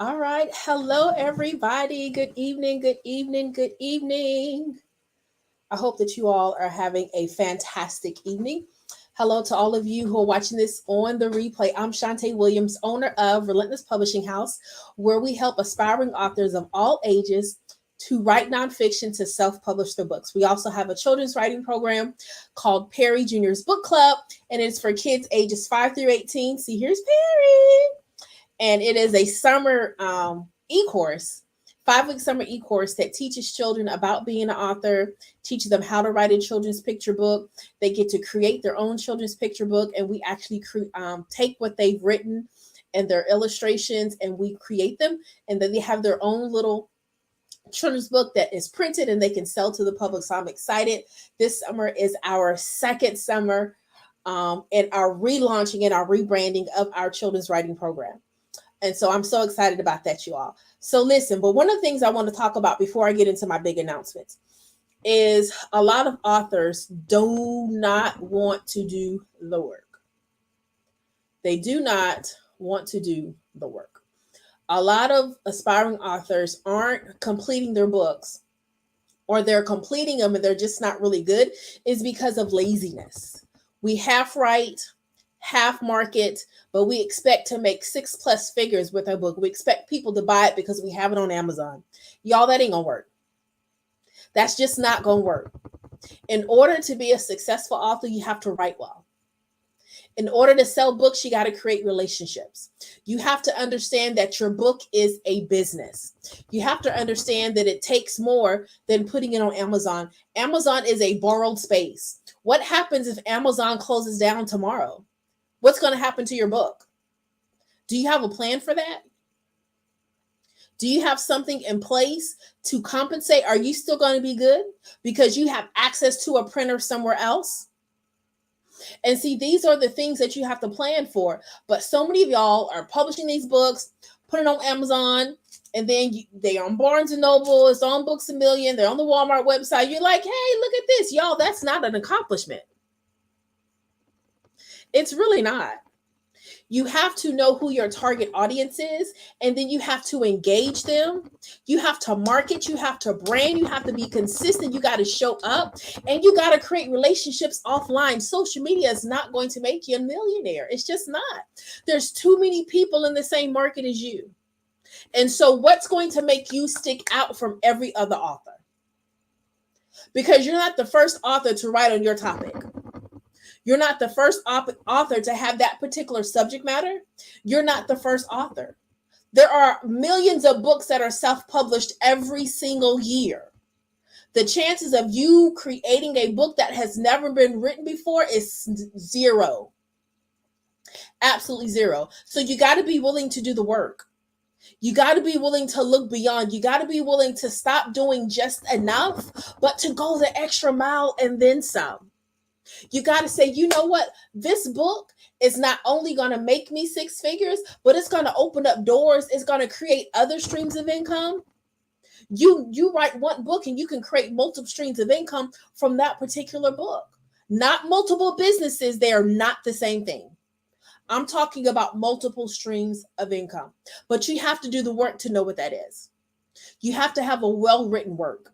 All right. Hello, everybody. Good evening. Good evening. Good evening. I hope that you all are having a fantastic evening. Hello to all of you who are watching this on the replay. I'm Shantae Williams, owner of Relentless Publishing House, where we help aspiring authors of all ages to write nonfiction to self-publish their books. We also have a children's writing program called Perry Junior's Book Club, and it's for kids ages 5 through 18. See, here's Perry. And it is a summer e-course, 5-week summer e-course that teaches children about being an author, teaches them how to write a children's picture book. They get to create their own children's picture book, and we actually take what they've written and their illustrations, and we create them, and then they have their own little children's book that is printed and they can sell to the public. So I'm excited. This summer is our second summer in our relaunching and our rebranding of our children's writing program. And so I'm so excited about that, you all. So listen, but one of the things I want to talk about before I get into my big announcements is a lot of authors do not want to do the work. They do not want to do the work. A lot of aspiring authors aren't completing their books, or they're completing them and they're just not really good, is because of laziness. We half write, half market, but we expect to make 6+ figures with our book. We expect people to buy it because we have it on Amazon. Y'all, that ain't gonna work. That's just not gonna work. In order to be a successful author, you have to write well. In order to sell books, you got to create relationships. You have to understand that your book is a business. You have to understand that it takes more than putting it on Amazon. Amazon is a borrowed space. What happens if Amazon closes down tomorrow? What's going to happen to your book? Do you have a plan for that? Do you have something in place to compensate? Are you still going to be good because you have access to a printer somewhere else? And see, these are the things that you have to plan for. But so many of y'all are publishing these books, putting on Amazon, and then they're on Barnes & Noble, it's on Books A Million, they're on the Walmart website. You're like, hey, look at this. Y'all, that's not an accomplishment. It's really not. You have to know who your target audience is, and then you have to engage them. You have to market, you have to brand, you have to be consistent, you got to show up, and you got to create relationships offline. Social media is not going to make you a millionaire. It's just not. There's too many people in the same market as you. And so what's going to make you stick out from every other author? Because you're not the first author to write on your topic. You're not the first author to have that particular subject matter. You're not the first author. There are millions of books that are self-published every single year. The chances of you creating a book that has never been written before is zero. Absolutely zero. So you got to be willing to do the work. You got to be willing to look beyond. You got to be willing to stop doing just enough, but to go the extra mile and then some. You got to say, you know what? This book is not only going to make me 6 figures, but it's going to open up doors. It's going to create other streams of income. You write one book and you can create multiple streams of income from that particular book. Not multiple businesses. They are not the same thing. I'm talking about multiple streams of income. But you have to do the work to know what that is. You have to have a well-written work.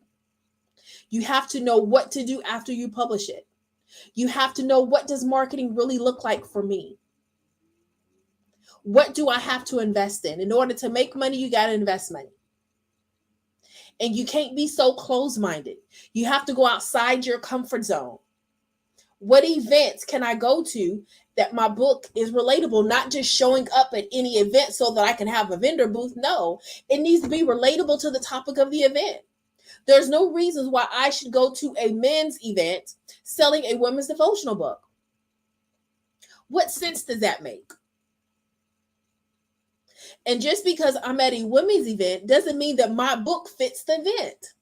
You have to know what to do after you publish it. You have to know, what does marketing really look like for me? What do I have to invest in? In order to make money, you got to invest money. And you can't be so closed-minded. You have to go outside your comfort zone. What events can I go to that my book is relatable? Not just showing up at any event so that I can have a vendor booth. No, it needs to be relatable to the topic of the event. There's no reasons why I should go to a men's event selling a women's devotional book. What sense does that make? And just because I'm at a women's event doesn't mean that my book fits the event.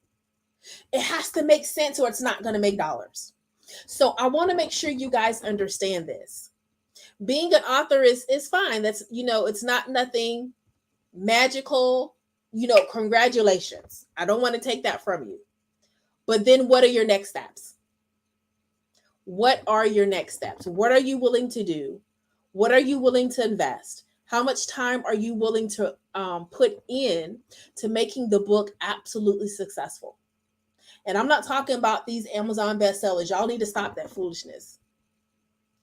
It has to make sense or it's not going to make dollars. So I want to make sure you guys understand this. Being an author is fine. That's, it's not nothing magical. Congratulations. I don't want to take that from you. But then what are your next steps? What are your next steps? What are you willing to do? What are you willing to invest? How much time are you willing to put in to making the book absolutely successful? And I'm not talking about these Amazon bestsellers. Y'all need to stop that foolishness.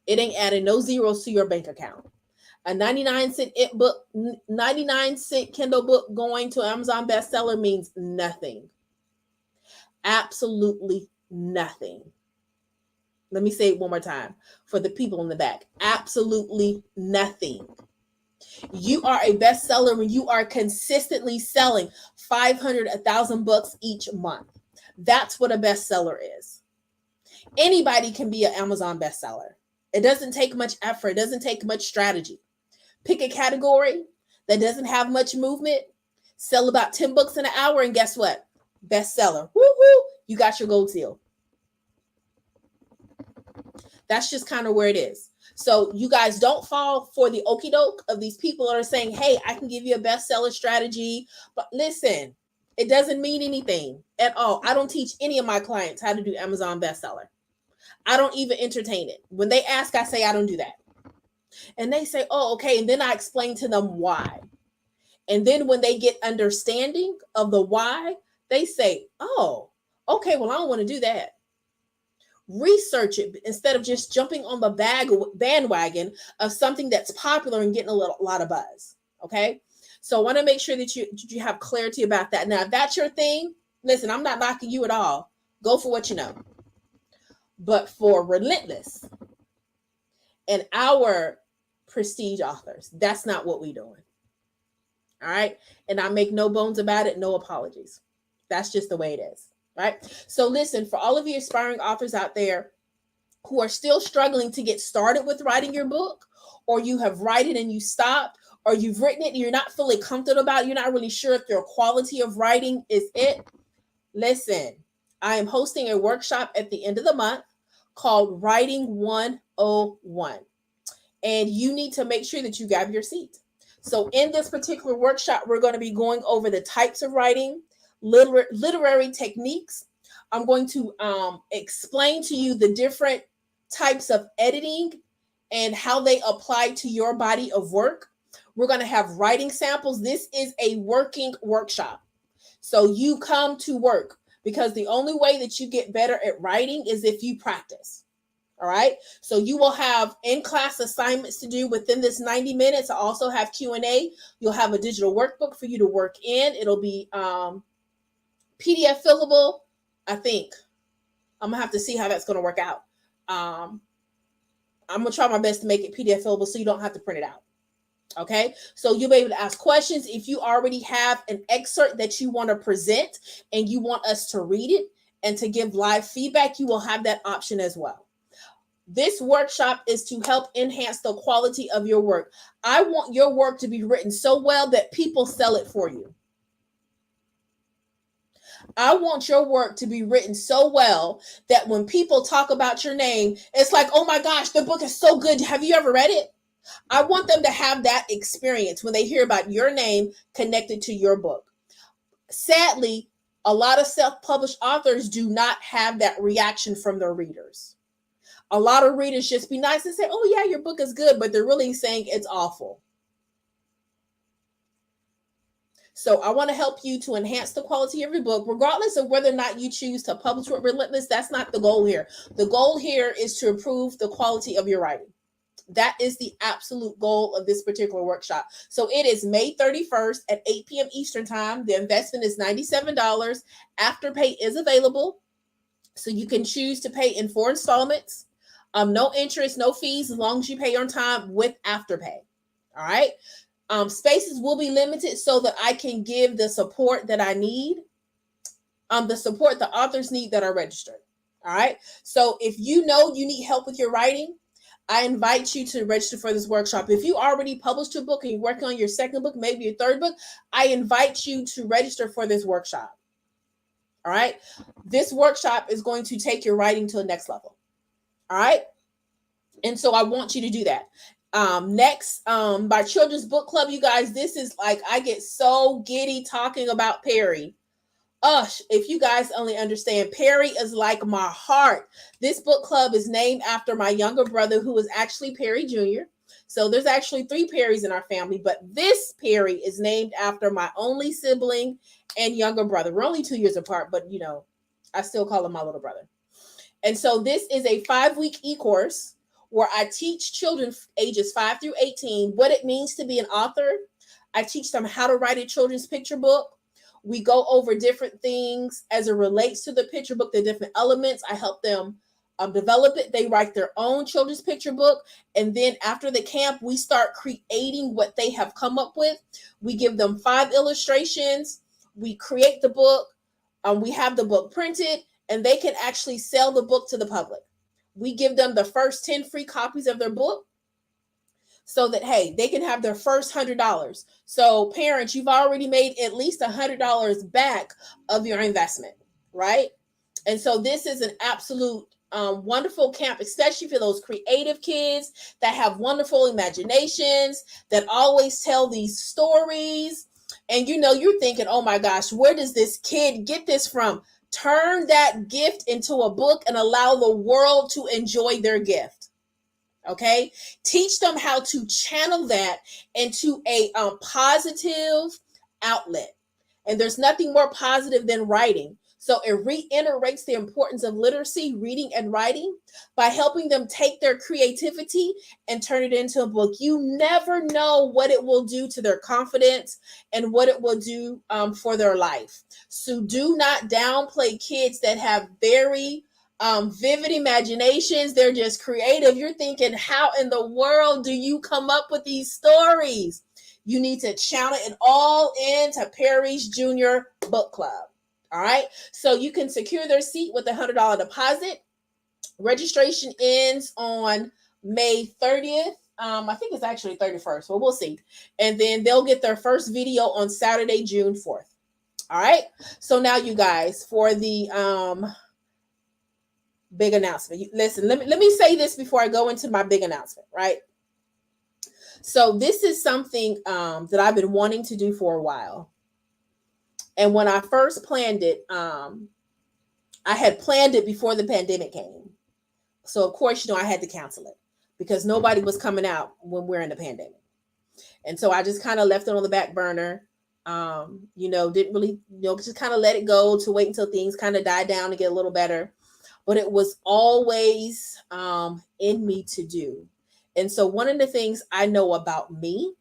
It ain't adding no zeros to your bank account. A 99-cent book, 99-cent Kindle book going to Amazon bestseller means nothing. Absolutely nothing. Let me say it one more time for the people in the back. Absolutely nothing. You are a bestseller when you are consistently selling 500, 1,000 books each month. That's what a bestseller is. Anybody can be an Amazon bestseller. It doesn't take much effort. It doesn't take much strategy. Pick a category that doesn't have much movement, sell about 10 books in an hour, and guess what? Bestseller. Woo-hoo! You got your gold seal. That's just kind of where it is. So you guys don't fall for the okie doke of these people that are saying, hey, I can give you a bestseller strategy. But listen, it doesn't mean anything at all. I don't teach any of my clients how to do Amazon bestseller. I don't even entertain it. When they ask, I say, I don't do that. And they say, oh, okay. And then I explain to them why. And then when they get understanding of the why, they say, oh, okay, well, I don't want to do that. Research it instead of just jumping on the bandwagon of something that's popular and getting a lot of buzz. Okay. So I want to make sure that you have clarity about that. Now, if that's your thing, listen, I'm not knocking you at all. Go for what you know. But for Relentless and our prestige authors, that's not what we're doing. All right. And I make no bones about it. No apologies. That's just the way it is. Right. So listen, for all of you aspiring authors out there who are still struggling to get started with writing your book, or you have written and you stopped, or you've written it and you're not fully comfortable about it, you're not really sure if your quality of writing is it. Listen, I am hosting a workshop at the end of the month called Writing 101. And you need to make sure that you grab your seat. So in this particular workshop, we're going to be going over the types of writing, literary techniques. I'm going to explain to you the different types of editing and how they apply to your body of work. We're going to have writing samples. This is a working workshop. So you come to work, because the only way that you get better at writing is if you practice. All right. So you will have in-class assignments to do within this 90 minutes. I also have Q&A. You'll have a digital workbook for you to work in. It'll be PDF fillable. I think I'm gonna have to see how that's gonna work out. I'm gonna try my best to make it PDF fillable so you don't have to print it out. Okay, so you'll be able to ask questions. If you already have an excerpt that you want to present and you want us to read it and to give live feedback, you will have that option as well. This workshop is to help enhance the quality of your work. I want your work to be written so well that people sell it for you. I want your work to be written so well that when people talk about your name, it's like, oh my gosh, the book is so good. Have you ever read it? I want them to have that experience when they hear about your name connected to your book. Sadly, a lot of self-published authors do not have that reaction from their readers. A lot of readers just be nice and say, oh yeah, your book is good, but they're really saying it's awful. So I want to help you to enhance the quality of your book, regardless of whether or not you choose to publish with Relentless. That's not the goal here. The goal here is to improve the quality of your writing. That is the absolute goal of this particular workshop. So it is May 31st at 8 p.m. Eastern time. The investment is $97. AfterPay is available. So you can choose to pay in 4 installments. No interest, no fees, as long as you pay on time with AfterPay. All right. Spaces will be limited so that I can give the support that I need, the support the authors need that are registered. All right. So if you know you need help with your writing, I invite you to register for this workshop. If you already published a book and you're working on your second book, maybe your third book, I invite you to register for this workshop. All right. This workshop is going to take your writing to the next level. All right. And so I want you to do that. Next, by Children's Book Club, you guys, this is like, I get so giddy talking about Perry. If you guys only understand, Perry is like my heart. This book club is named after my younger brother, who was actually Perry Jr. So there's actually 3 Perrys in our family, but this Perry is named after my only sibling and younger brother. We're only 2 years apart, but I still call him my little brother. And so this is a 5-week e-course where I teach children ages 5 through 18 what it means to be an author. I teach them how to write a children's picture book. We go over different things as it relates to the picture book, the different elements. I help them develop it. They write their own children's picture book. And then after the camp, we start creating what they have come up with. We give them 5 illustrations. We create the book. We have the book printed, and they can actually sell the book to the public. We give them the first 10 free copies of their book so that, hey, they can have their first $100. So parents, you've already made at least $100 back of your investment, right? And so this is an absolute wonderful camp, especially for those creative kids that have wonderful imaginations, that always tell these stories. And you're thinking, oh my gosh, where does this kid get this from? Turn that gift into a book and allow the world to enjoy their gift. Okay? Teach them how to channel that into a positive outlet. And there's nothing more positive than writing. So it reiterates the importance of literacy, reading, and writing by helping them take their creativity and turn it into a book. You never know what it will do to their confidence and what it will do for their life. So do not downplay kids that have very vivid imaginations. They're just creative. You're thinking, how in the world do you come up with these stories? You need to channel it all into Perry's Junior Book Club. All right. So you can secure their seat with a $100 deposit. Registration ends on May 30th. I think it's actually 31st, but we'll see. And then they'll get their first video on Saturday, June 4th. All right. So now, you guys, for the big announcement. Listen, let me say this before I go into my big announcement, right? So this is something that I've been wanting to do for a while. And when I first planned it, I had planned it before the pandemic came. So, of course, I had to cancel it because nobody was coming out when we're in the pandemic. And so I just kind of left it on the back burner. Didn't really, just kind of let it go to wait until things kind of died down and get a little better. But it was always in me to do. And so one of the things I know about me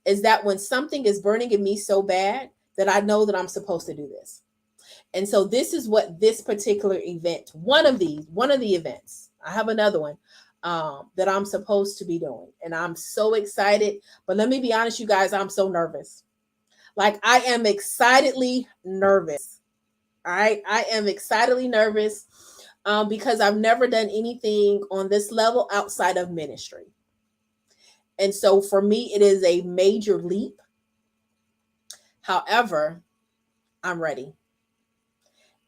is that when something is burning in me so bad, that I know that I'm supposed to do this. And so this is what this particular event, one of the events, I have another one that I'm supposed to be doing. And I'm so excited. But let me be honest, you guys, I'm so nervous. Like, I am excitedly nervous. All right. I am excitedly nervous because I've never done anything on this level outside of ministry. And so for me, it is a major leap. However, I'm ready.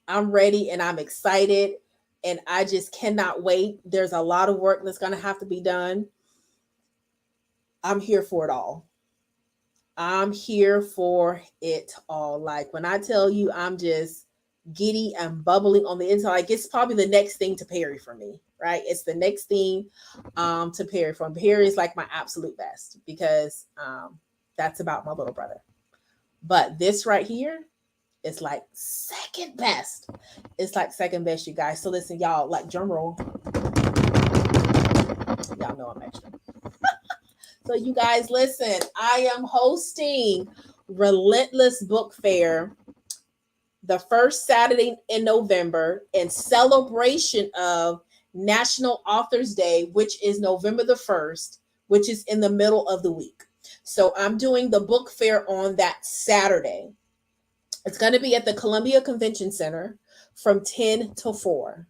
I'm ready and I'm excited and I just cannot wait. There's a lot of work that's going to have to be done. I'm here for it all. I'm here for it all. Like, when I tell you I'm just giddy and bubbling on the inside, like, it's probably the next thing to Perry for me, right? It's the next thing to Perry. From Perry is like my absolute best because that's about my little brother. But this right here is like second best. It's like second best, you guys. So listen, y'all, like, drum roll. Y'all know I'm extra. So you guys, listen, I am hosting Relentless Book Fair the first Saturday in November in celebration of National Authors Day, which is November the 1st, which is in the middle of the week. So I'm doing the book fair on that Saturday. It's going to be at the Columbia Convention Center from 10 to 4.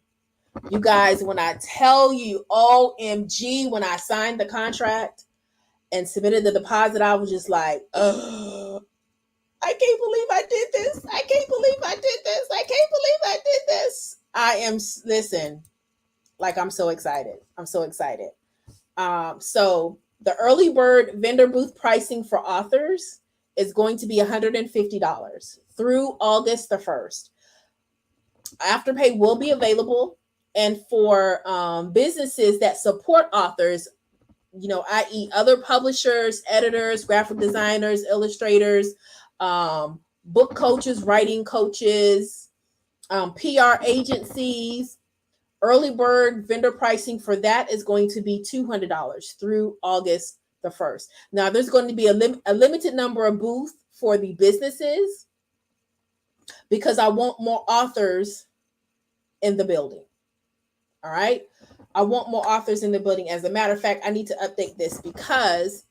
You guys, when I tell you, OMG, when I signed the contract and submitted the deposit, I was just like, I can't believe I did this. I can't believe I did this. I can't believe I did this. Listen, like, I'm so excited. I'm so excited. So the early bird vendor booth pricing for authors is going to be $150 through August the 1st. AfterPay will be available. And for businesses that support authors, i.e. other publishers, editors, graphic designers, illustrators, book coaches, writing coaches, PR agencies. Early bird vendor pricing for that is going to be $200 through August the 1st. Now, there's going to be a limited number of booths for the businesses because I want more authors in the building. All right. I want more authors in the building. As a matter of fact, I need to update this because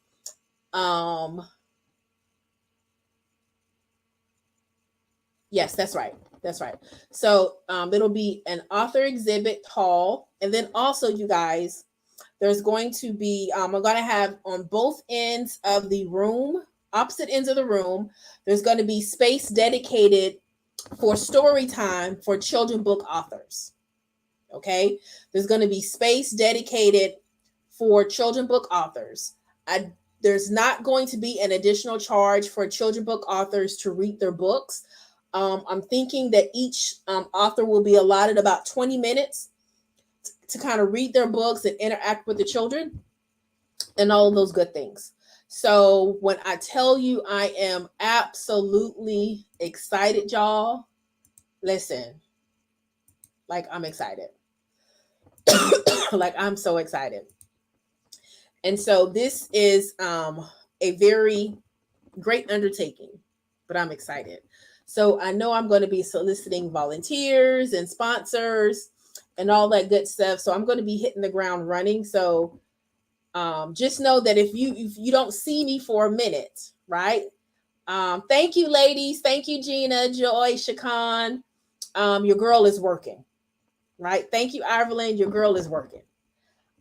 yes, that's right. That's right. So it'll be an author exhibit hall. And then also, you guys, there's going to be, I'm going to have on both ends of the room, opposite ends of the room, there's going to be space dedicated for story time for children book authors. Okay. There's going to be space dedicated for children book authors. There's not going to be an additional charge for children book authors to read their books. I'm thinking that each author will be allotted about 20 minutes to kind of read their books and interact with the children and all of those good things. So when I tell you I am absolutely excited, y'all, listen, like I'm excited. Like I'm so excited. And so this is a very great undertaking, but I'm excited. So I know I'm going to be soliciting volunteers and sponsors and all that good stuff. So I'm going to be hitting the ground running. So just know that if you don't see me for a minute, right? Thank you, ladies. Thank you, Gina, Joy, Shakan. Your girl is working, right? Thank you, Iverland. Your girl is working.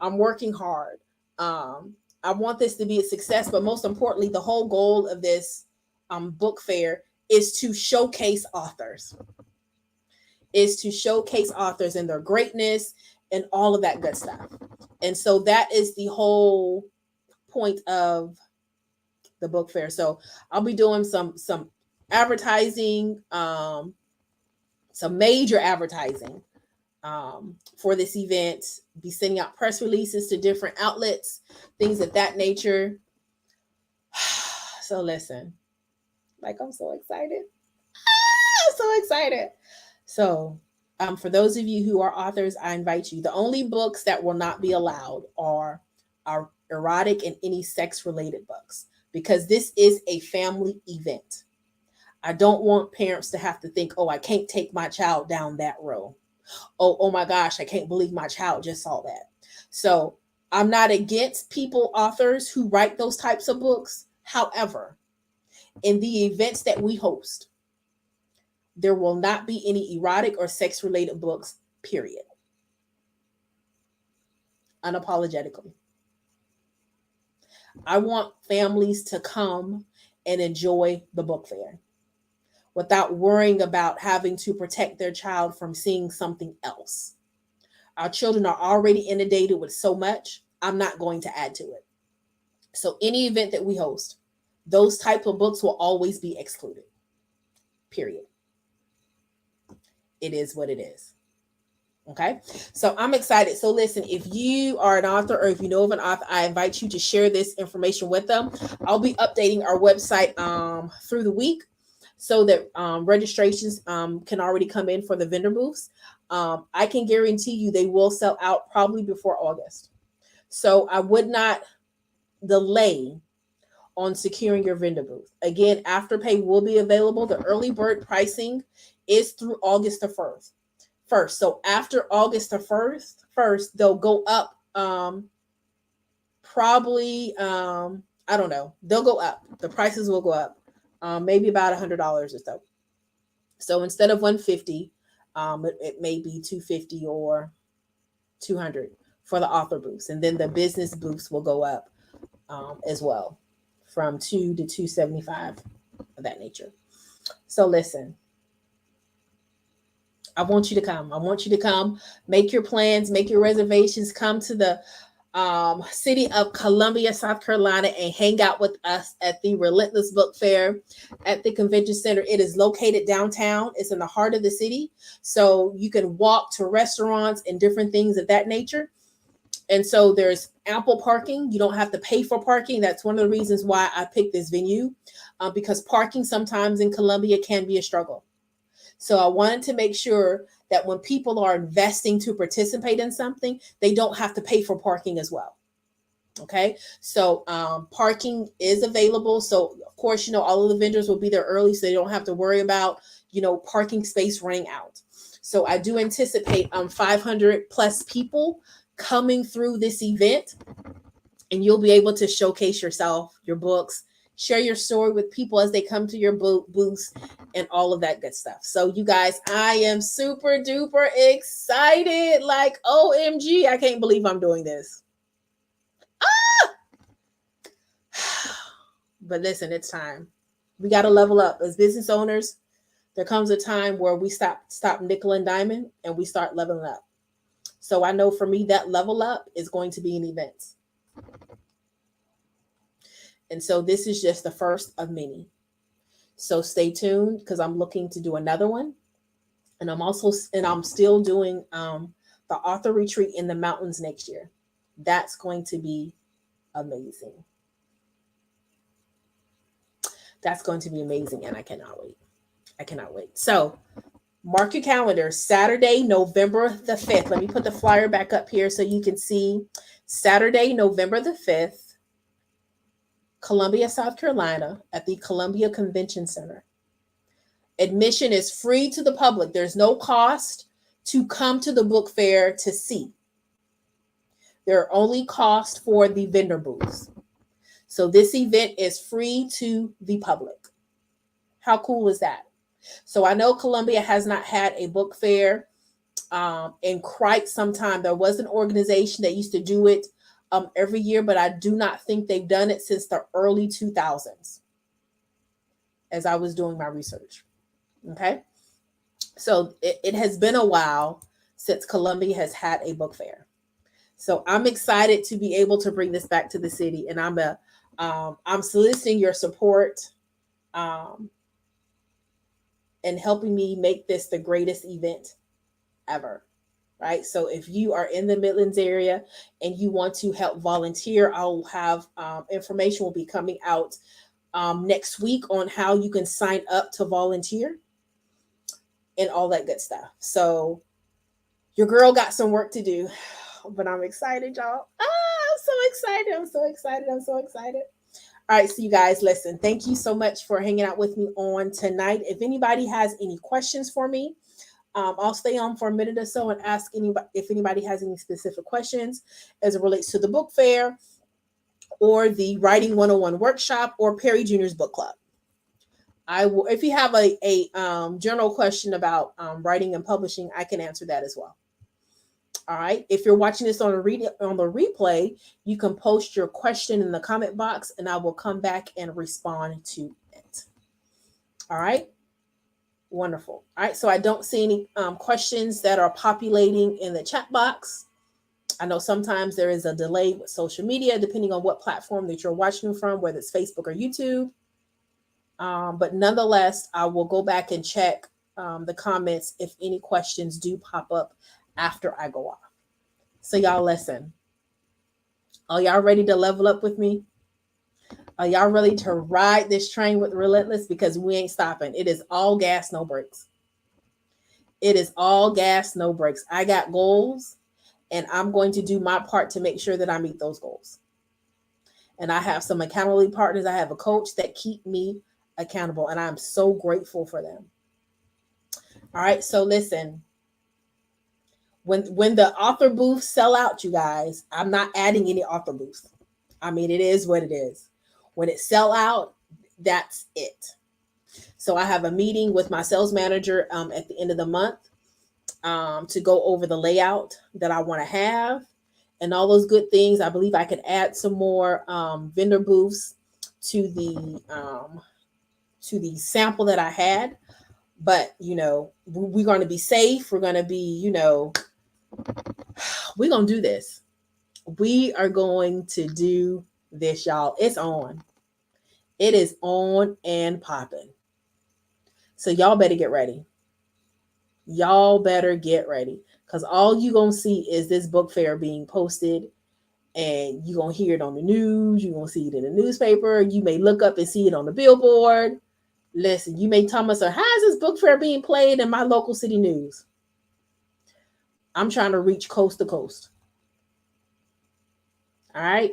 I'm working hard. I want this to be a success, but most importantly, the whole goal of this book fair is to showcase authors. And their greatness and all of that good stuff. And so that is the whole point of the book fair. So I'll be doing some advertising, some major advertising for this event, be sending out press releases to different outlets, things of that nature. So listen, like I'm so excited. I'm so excited. So for those of you who are authors, I invite you. The only books that will not be allowed are erotic and any sex-related books, because this is a family event. I don't want parents to have to think, oh, I can't take my child down that road. Oh my gosh, I can't believe my child just saw that. So I'm not against authors who write those types of books. However, in the events that we host, there will not be any erotic or sex-related books, period. Unapologetically. I want families to come and enjoy the book fair without worrying about having to protect their child from seeing something else. Our children are already inundated with so much. I'm not going to add to it. So any event that we host, those type of books will always be excluded. Period. It is what it is. Okay. So I'm excited. So listen, if you are an author or if you know of an author, I invite you to share this information with them. I'll be updating our website through the week so that registrations can already come in for the vendor booths. I can guarantee you they will sell out probably before August. So I would not delay on securing your vendor booth. Again, AfterPay will be available. The early bird pricing is through August the 1st. So after August the 1st, they'll go up probably, I don't know. They'll go up. The prices will go up maybe about $100 or so. So instead of $150, it may be $250 or $200 for the author booths. And then the business booths will go up as well from $200 to $275 of that nature. So listen, I want you to come. I want you to come, make your plans, make your reservations, come to the city of Columbia, South Carolina, and hang out with us at the Relentless Book Fair at the Convention Center. It is located downtown. It's in the heart of the city. So you can walk to restaurants and different things of that nature. And so there's ample parking. You don't have to pay for parking. That's one of the reasons why I picked this venue, because parking sometimes in Columbia can be a struggle. So I wanted to make sure that when people are investing to participate in something, they don't have to pay for parking as well. Okay, so parking is available. So of course, all of the vendors will be there early, so they don't have to worry about parking space running out. So I do anticipate 500 plus people coming through this event, and you'll be able to showcase yourself, your books, share your story with people as they come to your booths, and all of that good stuff. So you guys, I am super duper excited. Like, OMG, I can't believe I'm doing this. But listen, it's time. We got to level up as business owners. There comes a time where we stop nickel and diamond and we start leveling up. So I know for me that level up is going to be an event. And so this is just the first of many. So stay tuned, because I'm looking to do another one. And I'm still doing the author retreat in the mountains next year. That's going to be amazing. That's going to be amazing, and I cannot wait. I cannot wait. So mark your calendar, Saturday, November the 5th. Let me put the flyer back up here so you can see. Saturday, November the 5th, Columbia, South Carolina, at the Columbia Convention Center. Admission is free to the public. There's no cost to come to the book fair to see. There are only costs for the vendor booths. So this event is free to the public. How cool is that? So I know Columbia has not had a book fair in quite some time. There was an organization that used to do it every year, but I do not think they've done it since the early 2000s, as I was doing my research. Okay. So it has been a while since Columbia has had a book fair. So I'm excited to be able to bring this back to the city, and I'm soliciting your support and helping me make this the greatest event ever. Right. So if you are in the Midlands area and you want to help volunteer, I'll have information will be coming out next week on how you can sign up to volunteer and all that good stuff. So your girl got some work to do, but I'm excited, y'all. I'm so excited. I'm so excited. I'm so excited. All right, so you guys, listen, thank you so much for hanging out with me on tonight. If anybody has any questions for me, I'll stay on for a minute or so and ask anybody if anybody has any specific questions as it relates to the book fair or the Writing 101 workshop or Perry Jr.'s book club. I will, if you have a general question about writing and publishing, I can answer that as well. All right. If you're watching this on the replay, you can post your question in the comment box and I will come back and respond to it. All right. Wonderful. All right. So I don't see any questions that are populating in the chat box. I know sometimes there is a delay with social media, depending on what platform that you're watching from, whether it's Facebook or YouTube. But nonetheless, I will go back and check the comments if any questions do pop up after I go off. So y'all listen. Are y'all ready to level up with me? Are y'all ready to ride this train with Relentless? Because we ain't stopping. It is all gas, no brakes. It is all gas, no brakes. I got goals and I'm going to do my part to make sure that I meet those goals. And I have some accountability partners. I have a coach that keep me accountable and I'm so grateful for them. All right. So listen, when the author booths sell out, you guys, I'm not adding any author booths. I mean, it is what it is. When it sell out, that's it. So I have a meeting with my sales manager at the end of the month to go over the layout that I want to have and all those good things. I believe I could add some more vendor booths to the sample that I had. But, we're going to be safe. We're going to be, we're going to do this. We are going to do this, y'all. It's on. It is on and popping. So y'all better get ready. Y'all better get ready. Because all you going to see is this book fair being posted and you're going to hear it on the news. You're going to see it in the newspaper. You may look up and see it on the billboard. Listen, you may tell me, so how is this book fair being played in my local city news? I'm trying to reach coast to coast. All right.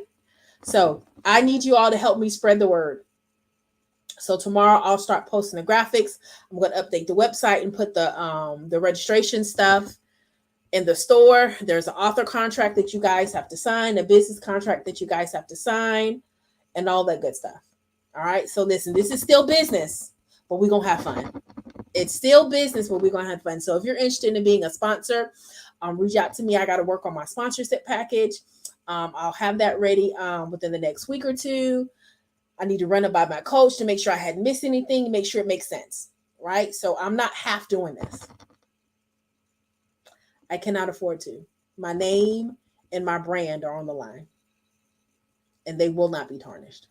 So I need you all to help me spread the word. So tomorrow I'll start posting the graphics. I'm going to update the website and put the registration stuff in the store. There's an author contract that you guys have to sign, a business contract that you guys have to sign, and all that good stuff. All right. So listen, this is still business, but we're going to have fun. It's still business, but we're going to have fun. So if you're interested in being a sponsor, reach out to me. I got to work on my sponsorship package. I'll have that ready within the next week or two. I need to run it by my coach to make sure I hadn't missed anything, make sure it makes sense, right? So I'm not half doing this. I cannot afford to. My name and my brand are on the line, and they will not be tarnished.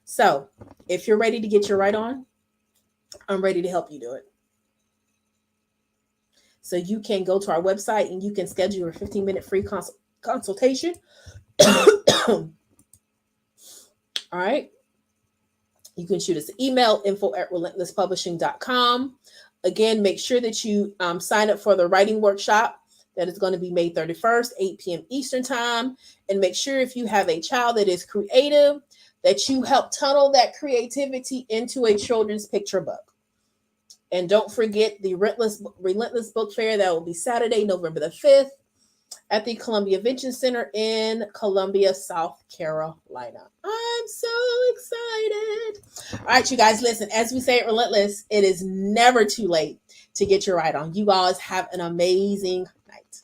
So if you're ready to get your right on, I'm ready to help you do it. So you can go to our website and you can schedule your 15-minute free consultation. All right. You can shoot us an email, info@relentlesspublishing.com. Again, make sure that you sign up for the writing workshop that is going to be May 31st, 8 p.m. Eastern time. And make sure if you have a child that is creative, that you help tunnel that creativity into a children's picture book. And don't forget the Relentless Book Fair. That will be Saturday, November the 5th at the Columbia Convention Center in Columbia, South Carolina. I'm so excited. All right, you guys, listen, as we say at Relentless, it is never too late to get your right on. You guys have an amazing night.